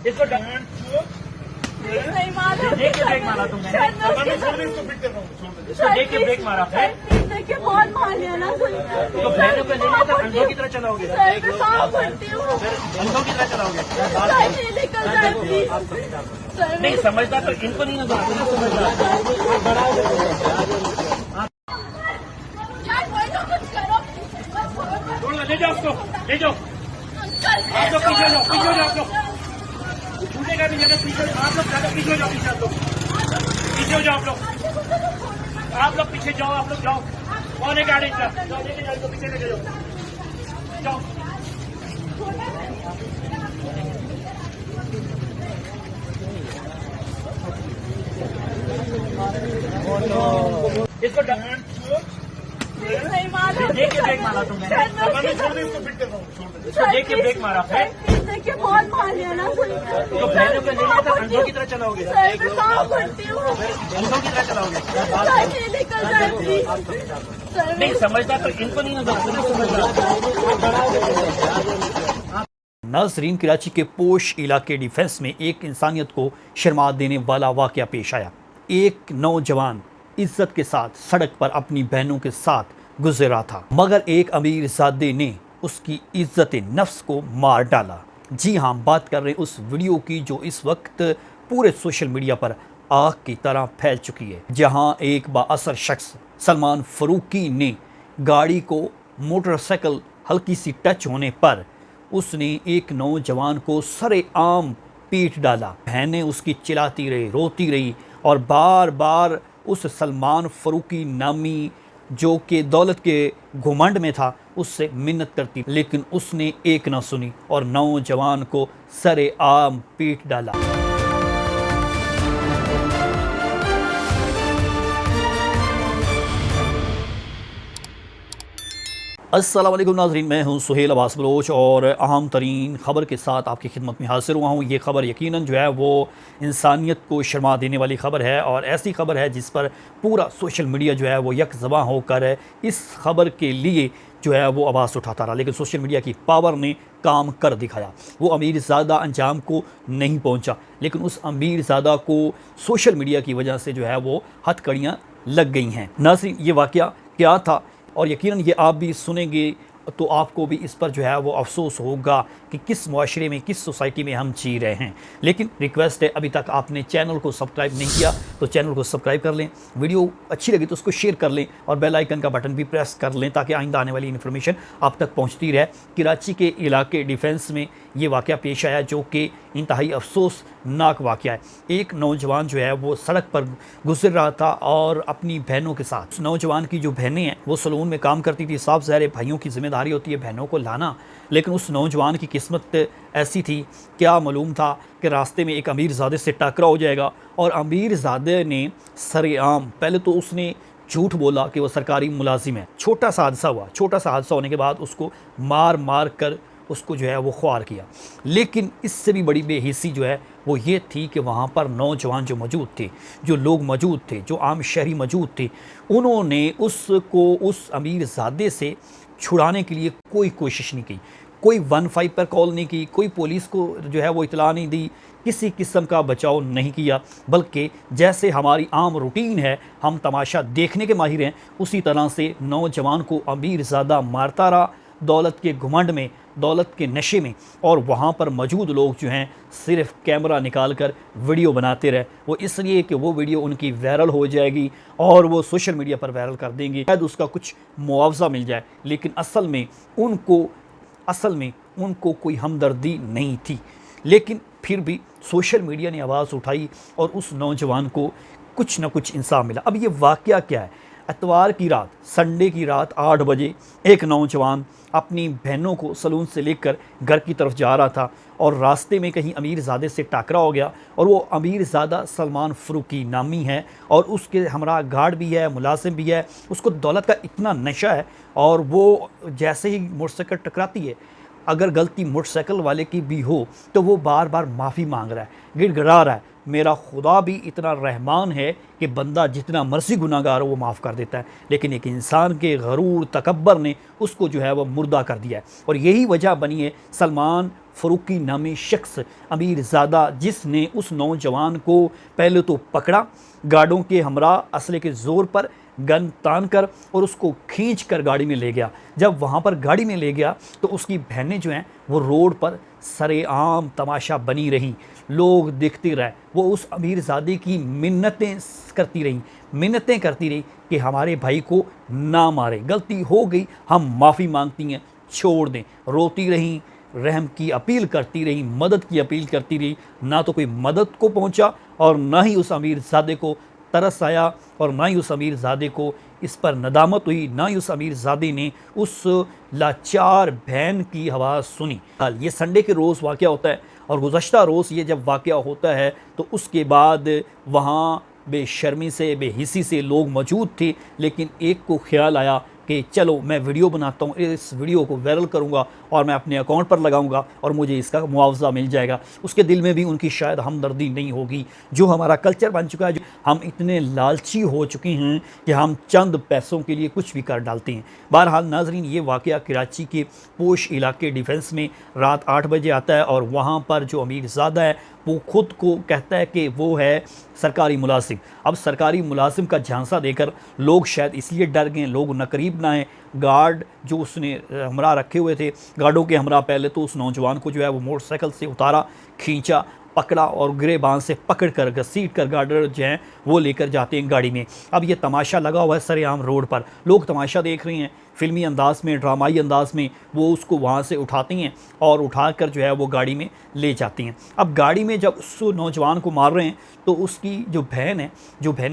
इसको नहीं मारा, देख के ब्रेक मारा तुमने। इसको देख के ब्रेक मारा है देखिए बहुत मार लिया ना तो बहनों को लेने तो अंधों की तरह चलाओगे, अंधों की तरह चलाओगे। नहीं समझदार तो इनको नहीं नजर आता, समझदार ले जाओ उसको, ले जाओ आप लोग पीछे जाओ, पीछे जाओ आप लोग छूटेगा भी जगह पीछे, आप लोग ज्यादा पीछे जाओ, पीछे आप लोग पीछे हो जाओ, आप लोग पीछे जाओ, आप लोग जाओ कौन है गाड़ी का जाओ, लेके जाओ इसको पीछे लेके जाओ, जाओ इसको नहीं मारा, देख के ब्रेक मारा तुमने। इसको देख के ब्रेक मारा है देखिए बहुत मार लिया ना तो बहनों को लेने तो अंधों की तरह चलाओगे, अंधों की तरह चलाओगे। नहीं समझदार तो इनको नहीं नजर आता, समझदार। नाजरीन, कराची के पोश इलाके डिफेंस में एक इंसानियत को शर्मा देने वाला वाकया पेश आया। एक नौजवान इज्जत के साथ सड़क पर अपनी बहनों के साथ गुजर रहा था, मगर एक अमीर ज़ादे ने उसकी इज्जत नफ्स को मार डाला। जी हाँ, बात कर रहे हैं उस वीडियो की जो इस वक्त पूरे सोशल मीडिया पर आग की तरह फैल चुकी है, जहां एक बाअसर शख्स सलमान फ़ारूकी ने गाड़ी को मोटरसाइकिल हल्की सी टच होने पर उसने एक नौजवान को सरेआम पीट डाला। बहनें उसकी चिल्लाती रही, रोती रही और बार बार उस सलमान फ़ारूकी नामी जो कि दौलत के घुमंड में था उससे मिन्नत करती, लेकिन उसने एक ना सुनी और नौजवान को सरेआम पीट डाला। अस्सलाम वालेकुम नाज़रीन, मैं हूं सुहेल अब्बास बलोच और अहम तरीन ख़बर के साथ आपकी खिदमत में हाजिर हुआ हूं। ये ख़बर यकीनन जो है वो इंसानियत को शर्मा देने वाली ख़बर है और ऐसी ख़बर है जिस पर पूरा सोशल मीडिया जो है वो यकज़बां होकर इस ख़बर के लिए जो है वो आवाज़ उठाता रहा, लेकिन सोशल मीडिया की पावर ने काम कर दिखाया। वो अमीर ज़ादा अंजाम को नहीं पहुँचा, लेकिन उस अमीर ज़ादा को सोशल मीडिया की वजह से जो है वो हथकड़ियाँ लग गई हैं। नाज़रीन, ये वाक़या क्या था और यकीनन ये आप भी सुनेंगे तो आपको भी इस पर जो है वो अफसोस होगा कि किस मुआशरे में, किस सोसाइटी में हम जी रहे हैं। लेकिन रिक्वेस्ट है, अभी तक आपने चैनल को सब्सक्राइब नहीं किया तो चैनल को सब्सक्राइब कर लें, वीडियो अच्छी लगी तो उसको शेयर कर लें और बेल आइकन का बटन भी प्रेस कर लें ताकि आइंदा आने वाली इन्फॉर्मेशन आप तक पहुंचती रहे। कराची के इलाके डिफेंस में ये वाक़या पेश आया जो कि इंतहाई अफसोसनाक वाक़या है। एक नौजवान जो है वो सड़क पर गुजर रहा था और अपनी बहनों के साथ। उस नौजवान की जो बहनें हैं वो सलून में काम करती थी, साफ ज़ाहिर भाइयों की जिम्मेदारी होती है बहनों को लाना, लेकिन उस नौजवान की किस्मत ऐसी थी, क्या मालूम था कि रास्ते में एक अमीर ज़ादे से टकरा हो जाएगा और अमीर ज़ादे ने सरेआम, पहले तो उसने झूठ बोला कि वो सरकारी मुलाजिम है। छोटा सा हादसा हुआ, छोटा सा हादसा होने के बाद उसको मार मार कर उसको जो है वो ख्वार किया। लेकिन इससे भी बड़ी बेहिस्सी जो है वो ये थी कि वहाँ पर नौजवान जो मौजूद थे, जो लोग मौजूद थे, जो आम शहरी मौजूद थे, उन्होंने उसको उस अमीर ज़ादे से छुड़ाने के लिए कोई कोशिश नहीं की, कोई 15 पर कॉल नहीं की, कोई पुलिस को जो है वो इतला नहीं दी, किसी किस्म का बचाव नहीं किया, बल्कि जैसे हमारी आम रूटीन है, हम तमाशा देखने के माहिर हैं, उसी तरह से नौजवान को अमीर ज़ादा मारता रहा दौलत के घुमंड में, दौलत के नशे में। और वहाँ पर मौजूद लोग जो हैं सिर्फ कैमरा निकाल कर वीडियो बनाते रहे, वो इसलिए कि वो वीडियो उनकी वायरल हो जाएगी और वो सोशल मीडिया पर वायरल कर देंगे, शायद उसका कुछ मुआवजा मिल जाए। लेकिन असल में उनको कोई हमदर्दी नहीं थी। लेकिन फिर भी सोशल मीडिया ने आवाज़ उठाई और उस नौजवान को कुछ ना कुछ इंसाफ मिला। अब ये वाक़या क्या है? इतवार की रात, संडे की रात 8 बजे एक नौजवान अपनी बहनों को सलून से लेकर घर की तरफ जा रहा था और रास्ते में कहीं अमीर ज़ादे से टकरा हो गया। और वो अमीर ज़ादा सलमान फ़ारूकी नामी है और उसके हमरा गार्ड भी है, मुलाजिम भी है। उसको दौलत का इतना नशा है और वो जैसे ही मोटरसाइकिल टकराती है, अगर गलती मोटरसाइकिल वाले की भी हो तो वो बार बार माफ़ी मांग रहा है, गिड़गिड़ा रहा है, मेरा खुदा भी इतना रहमान है कि बंदा जितना मर्जी गुनाहगार हो वो माफ़ कर देता है, लेकिन एक इंसान के गरूर तकब्बर ने उसको जो है वह मुर्दा कर दिया है। और यही वजह बनी है सलमान फ़ारूकी नामी शख्स अमीरज़ादा, जिसने उस नौजवान को पहले तो पकड़ा, गार्डों के हमरा असले के ज़ोर पर गन तान कर और उसको खींच कर गाड़ी में ले गया। जब वहाँ पर गाड़ी में ले गया तो उसकी बहनें जो हैं वो रोड पर सरेआम तमाशा बनी रहीं, लोग देखते रहे। वो उस अमीरज़ादे की मिन्नतें करती रही कि हमारे भाई को ना मारे, गलती हो गई, हम माफ़ी मांगती हैं, छोड़ दें। रोती रहीं, रहम की अपील करती रही, मदद की अपील करती रही। ना तो कोई मदद को पहुंचा और ना ही उस अमीरज़ादे को तरस आया और ना ही उस अमीरज़ादे को इस पर नदामत हुई, ना ही उस अमीरज़ादे ने उस लाचार बहन की आवाज़ सुनी। ये संडे के रोज़ वाक़या होता है और गुज़श्ता रोज़ ये जब वाक़या होता है तो उसके बाद वहाँ बेशर्मी से बेहिसी से लोग मौजूद थे, लेकिन एक को ख्याल आया कि चलो मैं वीडियो बनाता हूँ, इस वीडियो को वायरल करूँगा और मैं अपने अकाउंट पर लगाऊँगा और मुझे इसका मुआवजा मिल जाएगा। उसके दिल में भी उनकी शायद हमदर्दी नहीं होगी। जो हमारा कल्चर बन चुका है, जो हम इतने लालची हो चुके हैं कि हम चंद पैसों के लिए कुछ भी कर डालते हैं। बहरहाल नाजरीन, ये वाक़या कराची के पोश इलाके डिफेंस में रात 8 बजे आता है और वहाँ पर जो अमीरज़ादा है वो ख़ुद को कहता है कि वो है सरकारी मुलाजिम। अब सरकारी मुलाजिम का झांसा देकर लोग शायद इसलिए डर गए, लोग नकरीब ना हैं। गार्ड जो उसने हमरा रखे हुए थे, गार्डों के हमरा पहले तो उस नौजवान को जो है वो मोटरसाइकिल से उतारा, खींचा, पकड़ा और गिरेबान से पकड़ कर घसीट कर गार्डर जो हैं वो लेकर जाते हैं गाड़ी में। अब ये तमाशा लगा हुआ है सरेआम रोड पर, लोग तमाशा देख रहे हैं। फिल्मी अंदाज में, ड्रामाई अंदाज में वो उसको वहाँ से उठाते हैं और उठाकर जो है वो गाड़ी में ले जाती हैं। अब गाड़ी में जब उस नौजवान को मार रहे हैं तो उसकी जो बहनें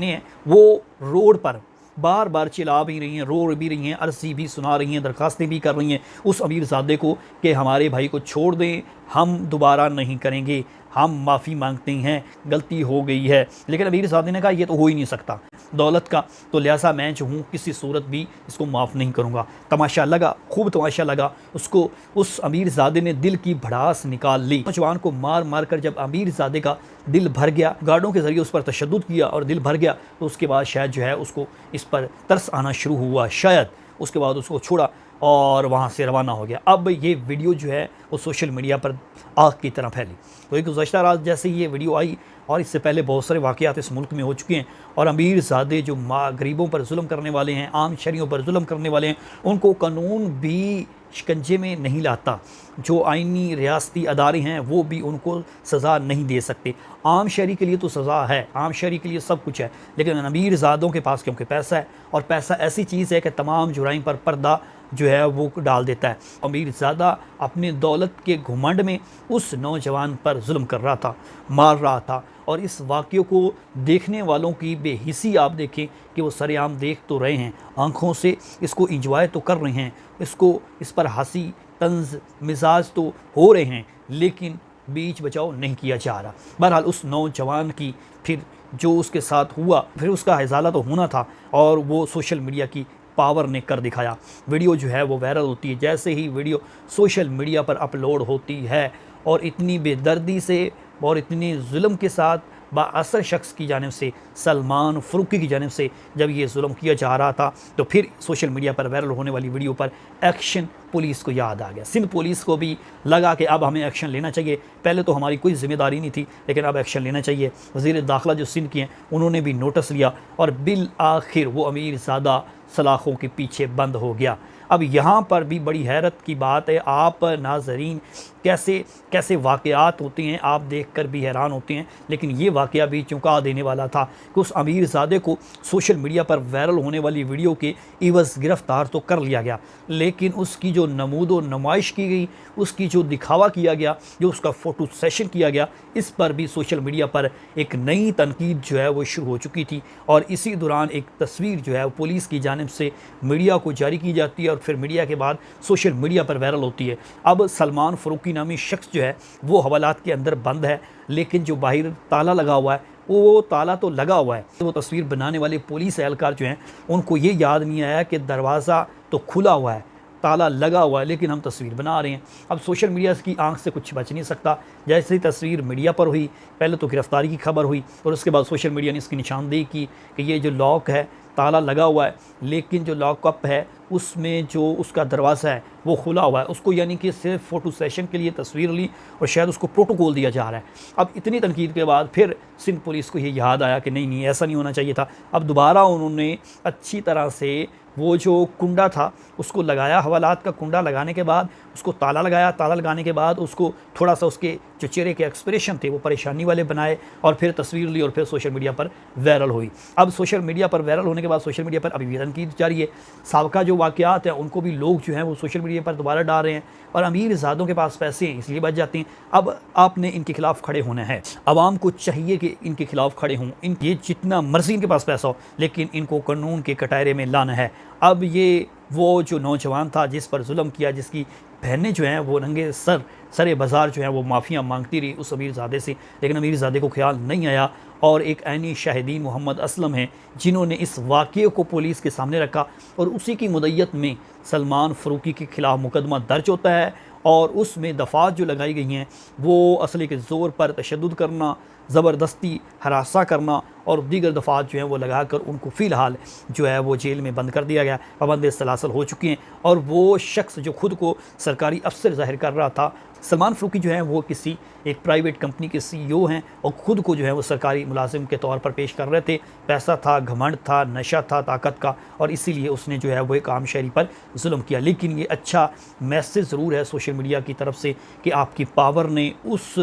हैं वो रोड पर बार बार चिल्ला भी रही हैं, रो भी रही हैं, अर्ज़ी भी सुना रही हैं, दरख्वास्तें भी कर रही हैं उस अमीरज़ादे को कि हमारे भाई को छोड़ दें, हम दोबारा नहीं करेंगे, हम माफ़ी मांगते हैं, गलती हो गई है। लेकिन अमीरज़ादे ने कहा ये तो हो ही नहीं सकता दौलत का, तो लिहाजा मैं जो हूँ किसी सूरत भी इसको माफ़ नहीं करूँगा। तमाशा लगा, खूब तमाशा लगा उसको। उस अमीरज़ादे ने दिल की भड़ास निकाल ली। नौजवान को मार मार कर जब अमीरज़ादे का दिल भर गया, गार्डों के ज़रिए उस पर तशद्दुद किया और दिल भर गया, तो उसके बाद शायद जो है उसको इस पर तरस आना शुरू हुआ, शायद उसके बाद उसको छोड़ा और वहाँ से रवाना हो गया। अब ये वीडियो जो है वो सोशल मीडिया पर आग की तरह फैली। तो एक गुज़श्ता रात जैसे ये वीडियो आई, और इससे पहले बहुत सारे वाक़यात इस मुल्क में हो चुके हैं, और अमीरज़ादे जो गरीबों पर जुल्म करने वाले हैं, आम शहरियों पर जुल्म करने वाले हैं, उनको कानून भी शिकंजे में नहीं लाता। जो आइनी रियासती अदारे हैं वो भी उनको सज़ा नहीं दे सकते। आम शहरी के लिए तो सज़ा है, आम शहरी के लिए सब कुछ है, लेकिन अमीरज़ादों के पास क्योंकि पैसा है, और पैसा ऐसी चीज़ है कि तमाम जुराइम पर पर्दा जो है वो डाल देता है। अमीरज़ादा अपनी दौलत के घुमंड में उस नौजवान पर जुल्म कर रहा था, मार रहा था, और इस वाक़े को देखने वालों की बेहिसी आप देखें कि वो सरेआम देख तो रहे हैं आँखों से, इसको इंजॉय तो कर रहे हैं, इस पर हंसी तंज मिजाज तो हो रहे हैं, लेकिन बीच बचाव नहीं किया जा रहा। बहरहाल उस नौजवान की फिर जो उसके साथ हुआ, फिर उसका इजाला तो होना था, और वो सोशल मीडिया की पावर ने कर दिखाया। वीडियो जो है वो वायरल होती है। जैसे ही वीडियो सोशल मीडिया पर अपलोड होती है और इतनी बेदर्दी से और इतनी जुल्म के साथ बाअसर शख्स की जानिब से, सलमान फ़ारूकी की जानिब से जब ये जुल्म किया जा रहा था, तो फिर सोशल मीडिया पर वायरल होने वाली वीडियो पर एक्शन पुलिस को याद आ गया। सिंध पुलिस को भी लगा कि अब हमें एक्शन लेना चाहिए। पहले तो हमारी कोई ज़िम्मेदारी नहीं थी, लेकिन अब एक्शन लेना चाहिए। वज़ीर दाखिला जो सिंध की हैं उन्होंने भी नोटिस लिया और बिल आखिर वो अमीरज़ादा सलाखों के पीछे बंद हो गया। अब यहाँ पर भी बड़ी हैरत की बात है, आप नाज़रीन कैसे कैसे वाक़यात होते हैं आप देख कर भी हैरान होते हैं। लेकिन ये वाक़या भी चौंका देने वाला था कि उस अमीरज़ादे को सोशल मीडिया पर वायरल होने वाली वीडियो के इवज़ गिरफ़्तार तो कर लिया गया, लेकिन उसकी जो नमूद व नुमाइश की गई, उसकी जो दिखावा किया गया, जो उसका फ़ोटो सेशन किया गया, इस पर भी सोशल मीडिया पर एक नई तनकीद जो है वो शुरू हो चुकी थी। और इसी दौरान एक तस्वीर जो है वो पुलिस की जानिब से मीडिया को जारी की जाती है और फिर मीडिया के बाद सोशल मीडिया पर वायरल होती है। अब सलमान फ़ारूकी नामी शख्स जो है वो हवालात के अंदर बंद है, लेकिन जो बाहर ताला लगा हुआ है वो ताला तो लगा हुआ है। वो तस्वीर बनाने वाले पुलिस एहलकार जो हैं उनको ये याद नहीं आया कि दरवाज़ा तो खुला हुआ है, ताला लगा हुआ है लेकिन हम तस्वीर बना रहे हैं। अब सोशल मीडिया की आंख से कुछ बच नहीं सकता। जैसे ही तस्वीर मीडिया पर हुई, पहले तो गिरफ्तारी की खबर हुई और उसके बाद सोशल मीडिया ने इसकी निशानदेही की कि ये जो लॉक है, ताला लगा हुआ है, लेकिन जो लॉकअप है उसमें जो उसका दरवाज़ा है वो खुला हुआ है। उसको यानी कि सिर्फ फ़ोटो सेशन के लिए तस्वीर ली और शायद उसको प्रोटोकॉल दिया जा रहा है। अब इतनी तनकीद के बाद फिर सिंध पुलिस को ये याद आया कि नहीं नहीं, ऐसा नहीं होना चाहिए था। अब दोबारा उन्होंने अच्छी तरह से वो जो कुंडा था उसको लगाया, हवालात का कुंडा लगाने के बाद उसको ताला लगाया। ताला लगाने के बाद उसको थोड़ा सा उसके जो चेहरे के एक्सप्रेशन थे वो परेशानी वाले बनाए और फिर तस्वीर ली और फिर सोशल मीडिया पर वायरल हुई। अब सोशल मीडिया पर वायरल होने के बाद सोशल मीडिया पर अभी भी तनकीद जारी है। साबका जो वाक़यात हैं उनको भी लोग जो हैं वो सोशल मीडिया पर दोबारा डाल रहे हैं और अमीर ज़ादों के पास पैसे हैं इसलिए बच जाते हैं। अब आपने इनके खिलाफ खड़े होना है। आवाम को चाहिए कि इनके खिलाफ खड़े हों। ये जितना मर्जी इनके पास पैसा हो लेकिन इनको कानून के कटारे में लाना है। अब ये वो जो नौजवान था जिस पर जुल्म किया, जिसकी बहनें जो हैं वो नंगे सरे बाज़ार जो हैं वो माफ़ियाँ मांगती रही उस अमीरज़ादे से, लेकिन अमीरज़ादे को ख्याल नहीं आया और एक ऐनी शाहिदीन मोहम्मद असलम हैं जिन्होंने इस वाक़े को पुलिस के सामने रखा और उसी की मुद्दत में सलमान फ़ारूकी के ख़िलाफ़ मुकदमा दर्ज होता है और उसमें दफ़ात जो लगाई गई हैं वो असले के ज़ोर पर तशद्दुद करना, ज़बरदस्ती हरासा करना और दीगर दफ़ात जो हैं वो लगाकर उनको फ़िलहाल जो है वो जेल में बंद कर दिया गया। पाबंद सलासल हो चुकी हैं और वो शख्स जो खुद को सरकारी अफसर ज़ाहिर कर रहा था, सलमान फ़ारूकी जो हैं वो किसी एक प्राइवेट कंपनी के CEO हैं और ख़ुद को जो है वो सरकारी मुलाजिम के तौर पर पेश कर रहे थे। पैसा था, घमंड था, नशा था ताकत का और इसीलिए उसने जो है वो एक आम शहरी पर जुल्म किया। लेकिन ये अच्छा मैसेज ज़रूर है सोशल मीडिया की तरफ से कि आपकी पावर ने उस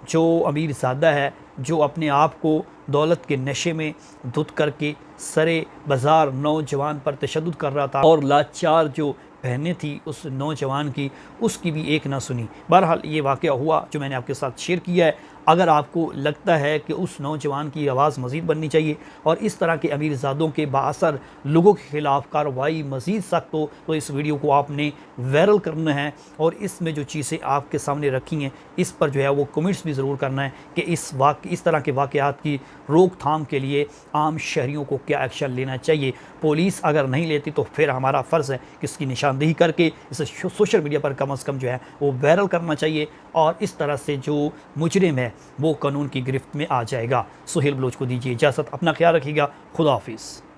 जो अमीरज़ादा है जो अपने आप को दौलत के नशे में धुत करके सरे बाज़ार नौजवान पर तशद्दुद कर रहा था और लाचार जो बहनें थी उस नौजवान की, उसकी भी एक ना सुनी। बहरहाल ये वाक़या हुआ जो मैंने आपके साथ शेयर किया है। अगर आपको लगता है कि उस नौजवान की आवाज़ मज़ीद बननी चाहिए और इस तरह के अमीरज़ादों के बाअसर लोगों के ख़िलाफ़ कार्रवाई मज़ीद सख्त हो तो इस वीडियो को आपने वायरल करना है और इसमें जो चीज़ें आपके सामने रखी हैं इस पर जो है वो कमेंट्स भी ज़रूर करना है कि इस तरह के वाक़यात की रोकथाम के लिए आम शहरियों को क्या एक्शन लेना चाहिए। पुलिस अगर नहीं लेती तो फिर हमारा फ़र्ज़ है कि इसकी निशानदेही करके इसे सोशल मीडिया पर कम अज़ कम जो है वो वायरल करना चाहिए और इस तरह से जो मुजरिम है वो कानून की गिरफ्त में आ जाएगा। सुहेल बलोच को दीजिए इजाज़त। अपना ख्याल रखिएगा। खुदा हाफिज़।